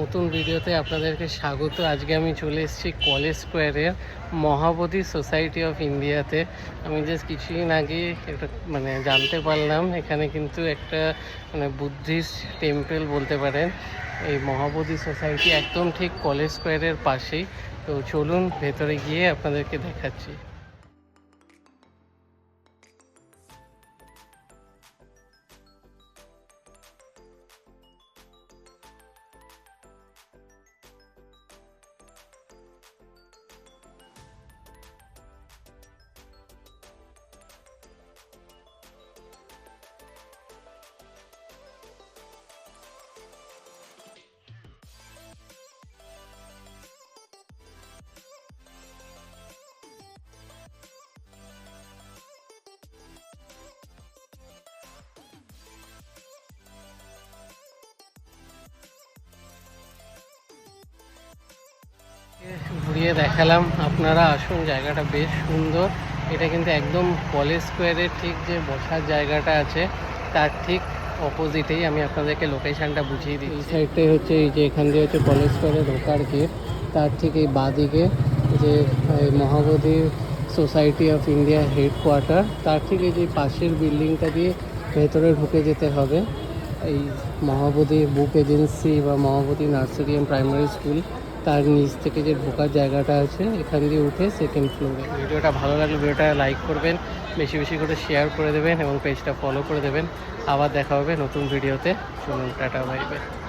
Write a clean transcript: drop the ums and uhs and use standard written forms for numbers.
নতুন ভিডিওতে আপনাদেরকে স্বাগত। আজকে আমি চলে এসেছি কলেজ স্কোয়ারের মহাবোধি সোসাইটি অফ ইন্ডিয়াতে। আমি জাস্ট কিছুদিন আগে একটা জানতে পারলাম এখানে কিন্তু একটা বুদ্ধিস্ট টেম্পল বলতে পারেন। এই মহাবোধি সোসাইটি একদম ঠিক কলেজ স্কোয়ারের পাশেই। তো চলুন ভেতরে গিয়ে আপনাদেরকে দেখাচ্ছি। ঘুরিয়ে দেখালাম, আপনারা আসুন, জায়গাটা বেশ সুন্দর। এটা কিন্তু একদম কলেজ স্কোয়ারের ঠিক যে বসার জায়গাটা আছে তার ঠিক অপোজিটেই। আমি আপনাদেরকে লোকেশানটা বুঝিয়ে দিই। এই সাইডটাই হচ্ছে এই যে এখান দিয়ে হচ্ছে কলেজ স্কোয়ারে ঢোকার গেট, তার ঠিক এই বাঁদিকে যে Mahabodhi society of India headquarter, তার ঠিক এই যে পাশের বিল্ডিংটা দিয়ে ভেতরে ঢুকে যেতে হবে। এই মহাবোধি বুক এজেন্সি বা Mahabodhi nursery and primary school, তার নিচ থেকে যে ঢোকার জায়গাটা আছে এখান দিয়ে উঠে সেকেন্ড ফ্লোরে। ভিডিওটা ভালো লাগলে ভিডিওটা লাইক করবেন, বেশি বেশি করে শেয়ার করে দেবেন এবং পেজটা ফলো করে দেবেন। আবার দেখা হবে নতুন ভিডিওতে। চলুন, টাটা, বাই বাই।